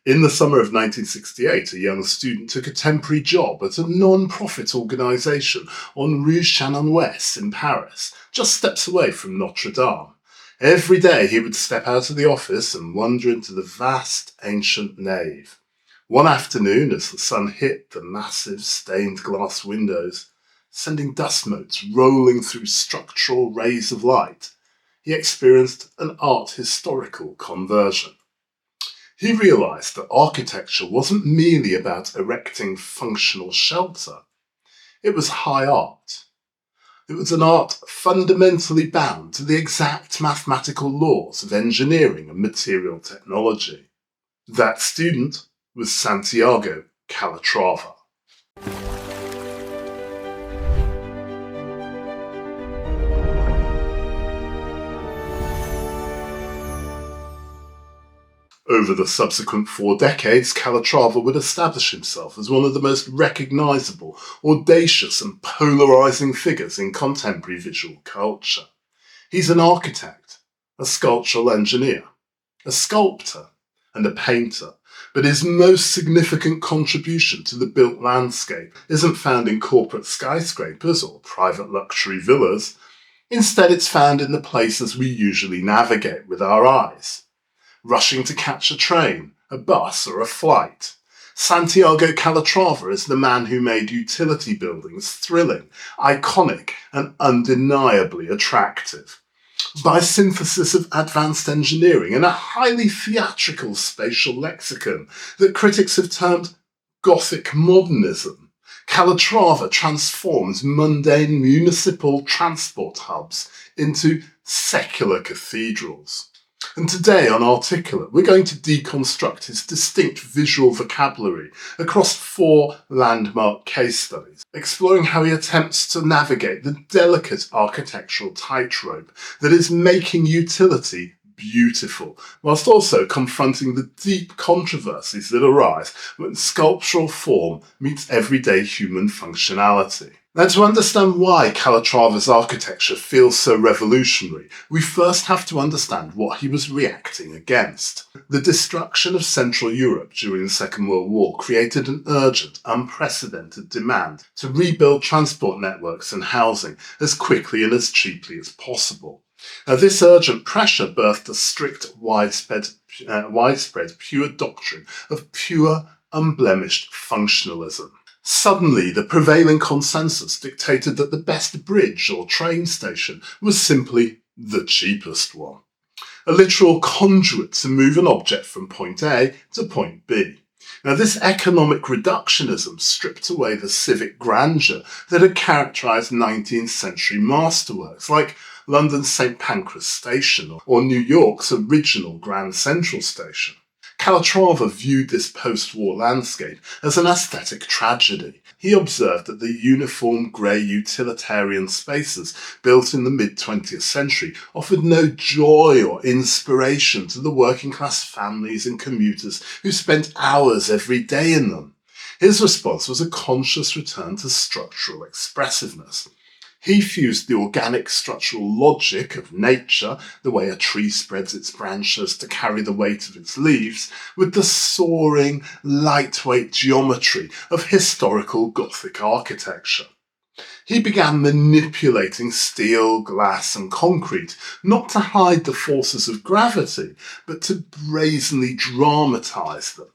In the summer of 1968, a young student took a temporary job at a non-profit organisation on Rue Chanon-Ouest in Paris, just steps away from Notre Dame. Every day he would step out of the office and wander into the vast, ancient nave. One afternoon, as the sun hit the massive stained glass windows, sending dust motes rolling through structural rays of light, he experienced an art historical conversion. He realised that architecture wasn't merely about erecting functional shelter. It was high art. It was an art fundamentally bound to the exact mathematical laws of engineering and material technology. That student was Santiago Calatrava. Over the subsequent 4 decades, Calatrava would establish himself as one of the most recognisable, audacious and polarising figures in contemporary visual culture. He's an architect, a sculptural engineer, a sculptor and a painter, but his most significant contribution to the built landscape isn't found in corporate skyscrapers or private luxury villas. Instead, it's found in the places we usually navigate with our eyes. Rushing to catch a train, a bus or a flight. Santiago Calatrava is the man who made utility buildings thrilling, iconic and undeniably attractive. By synthesis of advanced engineering and a highly theatrical spatial lexicon that critics have termed Gothic modernism, Calatrava transforms mundane municipal transport hubs into secular cathedrals. And today on Articulate, we're going to deconstruct his distinct visual vocabulary across 4 landmark case studies, exploring how he attempts to navigate the delicate architectural tightrope that is making utility beautiful, whilst also confronting the deep controversies that arise when sculptural form meets everyday human functionality. Now, to understand why Calatrava's architecture feels so revolutionary, we first have to understand what he was reacting against. The destruction of Central Europe during the Second World War created an urgent, unprecedented demand to rebuild transport networks and housing as quickly and as cheaply as possible. Now, this urgent pressure birthed a strict, widespread pure doctrine of pure, unblemished functionalism. Suddenly, the prevailing consensus dictated that the best bridge or train station was simply the cheapest one. A literal conduit to move an object from point A to point B. Now, this economic reductionism stripped away the civic grandeur that had characterised 19th century masterworks like London's St Pancras Station or New York's original Grand Central Station. Calatrava viewed this post-war landscape as an aesthetic tragedy. He observed that the uniform grey utilitarian spaces built in the mid-20th century offered no joy or inspiration to the working-class families and commuters who spent hours every day in them. His response was a conscious return to structural expressiveness. He fused the organic structural logic of nature, the way a tree spreads its branches to carry the weight of its leaves, with the soaring, lightweight geometry of historical Gothic architecture. He began manipulating steel, glass and concrete, not to hide the forces of gravity, but to brazenly dramatise them.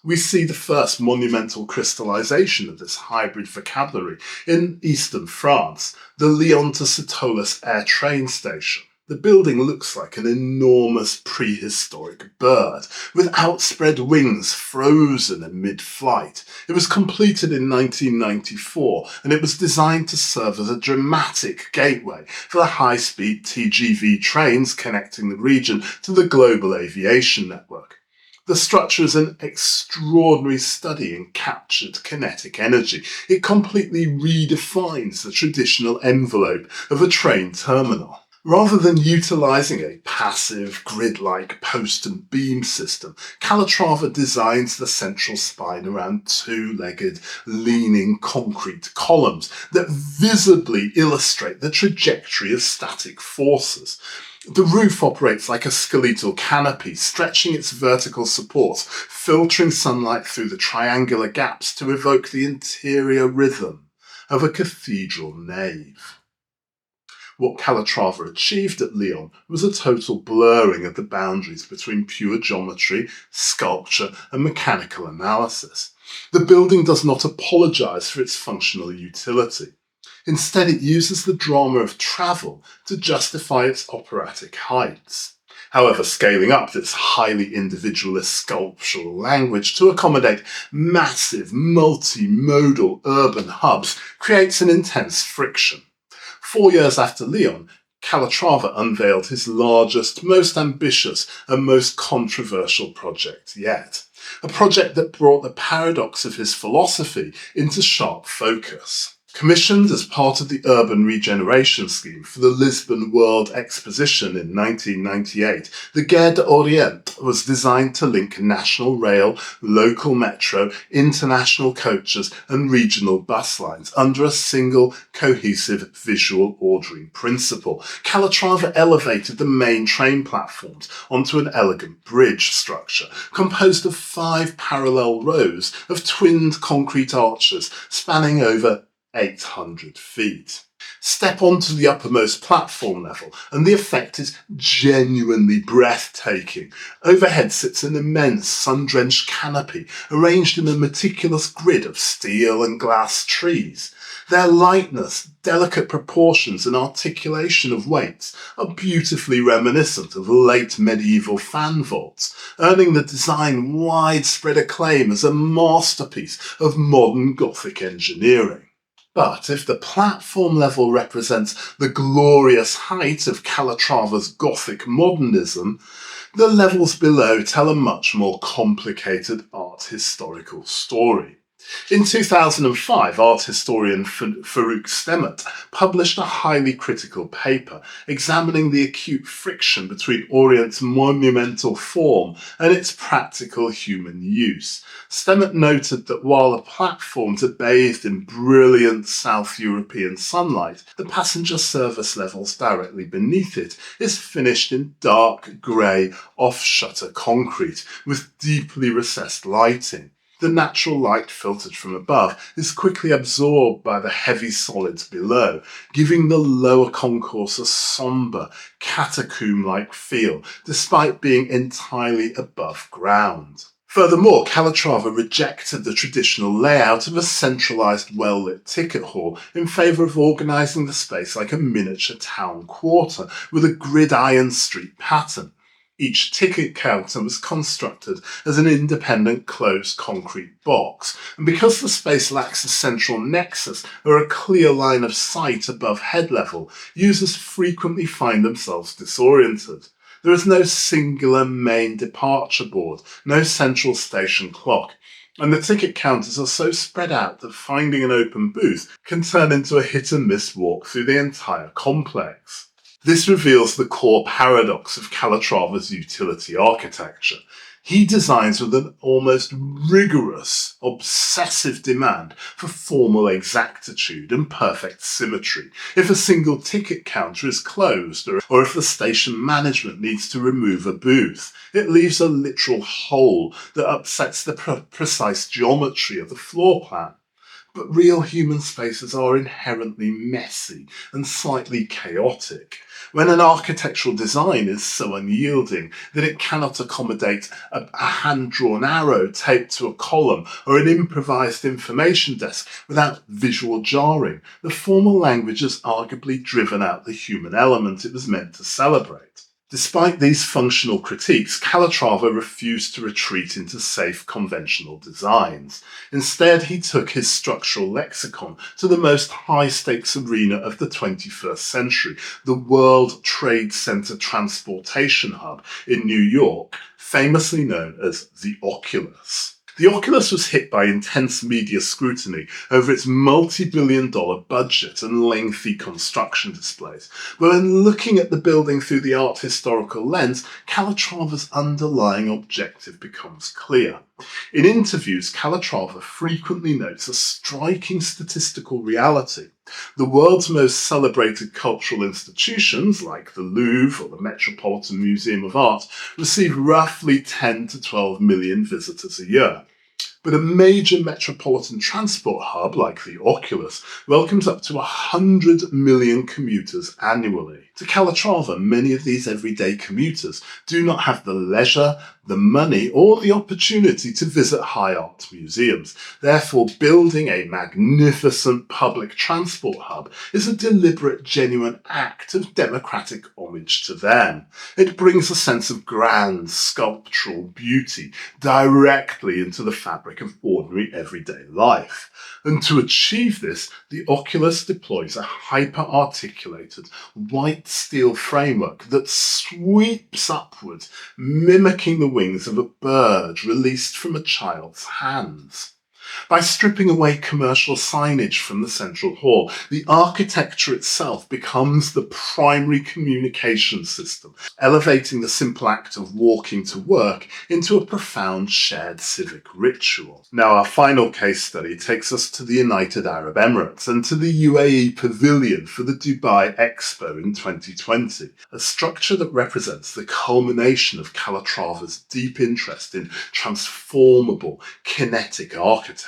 We see the first monumental crystallisation of this hybrid vocabulary in eastern France, the Lyon-Saint-Exupery air train station. The building looks like an enormous prehistoric bird, with outspread wings frozen in mid-flight. It was completed in 1994, and it was designed to serve as a dramatic gateway for the high-speed TGV trains connecting the region to the global aviation network. The structure is an extraordinary study in captured kinetic energy. It completely redefines the traditional envelope of a train terminal. Rather than utilising a passive, grid-like post and beam system, Calatrava designs the central spine around 2-legged, leaning concrete columns that visibly illustrate the trajectory of static forces. The roof operates like a skeletal canopy, stretching its vertical supports, filtering sunlight through the triangular gaps to evoke the interior rhythm of a cathedral nave. What Calatrava achieved at Lyon was a total blurring of the boundaries between pure geometry, sculpture, and mechanical analysis. The building does not apologise for its functional utility. Instead, it uses the drama of travel to justify its operatic heights. However, scaling up this highly individualist sculptural language to accommodate massive, multimodal urban hubs creates an intense friction. 4 years after Lyon, Calatrava unveiled his largest, most ambitious, and most controversial project yet. A project that brought the paradox of his philosophy into sharp focus. Commissioned as part of the urban regeneration scheme for the Lisbon World Exposition in 1998, the Gare de Oriente was designed to link national rail, local metro, international coaches and regional bus lines under a single cohesive visual ordering principle. Calatrava elevated the main train platforms onto an elegant bridge structure composed of 5 parallel rows of twinned concrete arches spanning over 800 feet. Step onto the uppermost platform level and the effect is genuinely breathtaking. Overhead sits an immense sun-drenched canopy arranged in a meticulous grid of steel and glass trees. Their lightness, delicate proportions and articulation of weights are beautifully reminiscent of late medieval fan vaults, earning the design widespread acclaim as a masterpiece of modern Gothic engineering. But if the platform level represents the glorious height of Calatrava's Gothic modernism, the levels below tell a much more complicated art historical story. In 2005, art historian Farouk Stemat published a highly critical paper examining the acute friction between Oriente's monumental form and its practical human use. Stemat noted that while the platforms are bathed in brilliant South European sunlight, the passenger service levels directly beneath it is finished in dark grey off-shutter concrete with deeply recessed lighting. The natural light filtered from above is quickly absorbed by the heavy solids below, giving the lower concourse a sombre, catacomb-like feel, despite being entirely above ground. Furthermore, Calatrava rejected the traditional layout of a centralised, well-lit ticket hall in favour of organising the space like a miniature town quarter with a gridiron street pattern. Each ticket counter was constructed as an independent closed concrete box, and because the space lacks a central nexus or a clear line of sight above head level, users frequently find themselves disoriented. There is no singular main departure board, no central station clock, and the ticket counters are so spread out that finding an open booth can turn into a hit-and-miss walk through the entire complex. This reveals the core paradox of Calatrava's utility architecture. He designs with an almost rigorous, obsessive demand for formal exactitude and perfect symmetry. If a single ticket counter is closed, or if the station management needs to remove a booth, it leaves a literal hole that upsets the precise geometry of the floor plan. But real human spaces are inherently messy and slightly chaotic. When an architectural design is so unyielding that it cannot accommodate a hand-drawn arrow taped to a column or an improvised information desk without visual jarring, the formal language has arguably driven out the human element it was meant to celebrate. Despite these functional critiques, Calatrava refused to retreat into safe conventional designs. Instead, he took his structural lexicon to the most high-stakes arena of the 21st century, the World Trade Center Transportation Hub in New York, famously known as the Oculus. The Oculus was hit by intense media scrutiny over its multi-billion-dollar budget and lengthy construction displays. But when looking at the building through the art historical lens, Calatrava's underlying objective becomes clear. In interviews, Calatrava frequently notes a striking statistical reality. The world's most celebrated cultural institutions, like the Louvre or the Metropolitan Museum of Art, receive roughly 10 to 12 million visitors a year. But a major metropolitan transport hub like the Oculus welcomes up to 100 million commuters annually. To Calatrava, many of these everyday commuters do not have the leisure, the money, or the opportunity to visit high art museums. Therefore, building a magnificent public transport hub is a deliberate, genuine act of democratic homage to them. It brings a sense of grand sculptural beauty directly into the fabric of ordinary everyday life. And to achieve this, the Oculus deploys a hyper-articulated white steel framework that sweeps upward, mimicking the wings of a bird released from a child's hands. By stripping away commercial signage from the central hall, the architecture itself becomes the primary communication system, elevating the simple act of walking to work into a profound shared civic ritual. Now, our final case study takes us to the United Arab Emirates and to the UAE Pavilion for the Dubai Expo in 2020, a structure that represents the culmination of Calatrava's deep interest in transformable, kinetic architecture.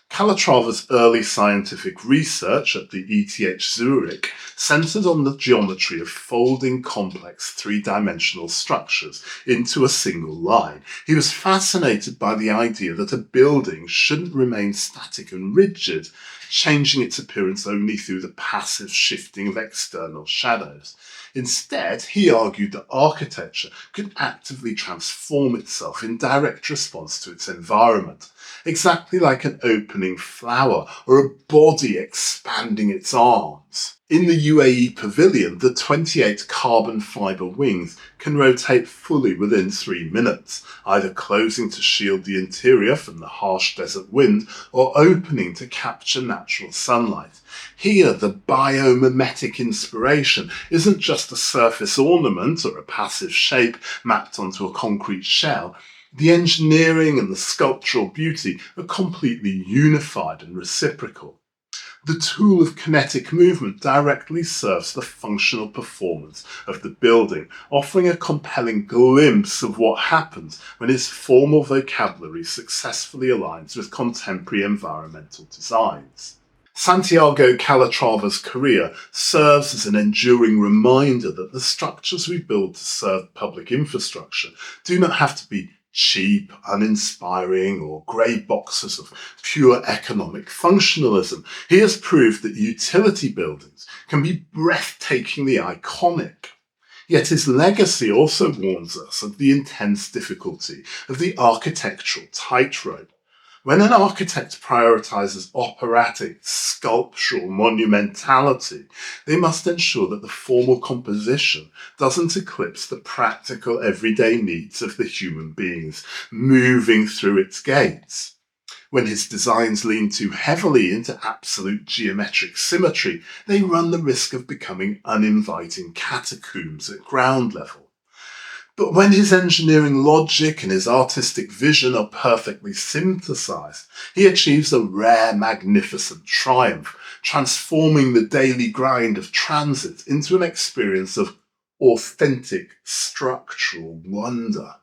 Calatrava's early scientific research at the ETH Zurich centred on the geometry of folding complex three-dimensional structures into a single line. He was fascinated by the idea that a building shouldn't remain static and rigid, changing its appearance only through the passive shifting of external shadows. Instead, he argued that architecture could actively transform itself in direct response to its environment, exactly like an opening flower or a body expanding its arms. In the UAE Pavilion, the 28 carbon fibre wings can rotate fully within 3 minutes, either closing to shield the interior from the harsh desert wind or opening to capture natural sunlight. Here, the biomimetic inspiration isn't just a surface ornament or a passive shape mapped onto a concrete shell. The engineering and the sculptural beauty are completely unified and reciprocal. The tool of kinetic movement directly serves the functional performance of the building, offering a compelling glimpse of what happens when its formal vocabulary successfully aligns with contemporary environmental designs. Santiago Calatrava's career serves as an enduring reminder that the structures we build to serve public infrastructure do not have to be cheap, uninspiring, or grey boxes of pure economic functionalism. He has proved that utility buildings can be breathtakingly iconic. Yet his legacy also warns us of the intense difficulty of the architectural tightrope. When an architect prioritises operatic, sculptural monumentality, they must ensure that the formal composition doesn't eclipse the practical everyday needs of the human beings moving through its gates. When his designs lean too heavily into absolute geometric symmetry, they run the risk of becoming uninviting catacombs at ground level. But when his engineering logic and his artistic vision are perfectly synthesized, he achieves a rare, magnificent triumph, transforming the daily grind of transit into an experience of authentic structural wonder.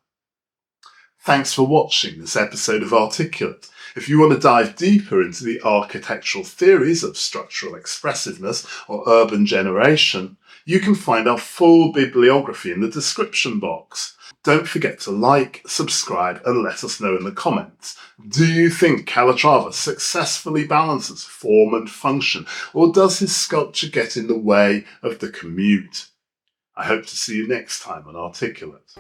Thanks for watching this episode of Articulate. If you want to dive deeper into the architectural theories of structural expressiveness or urban generation, you can find our full bibliography in the description box. Don't forget to like, subscribe, and let us know in the comments. Do you think Calatrava successfully balances form and function, or does his sculpture get in the way of the commute? I hope to see you next time on Articulate.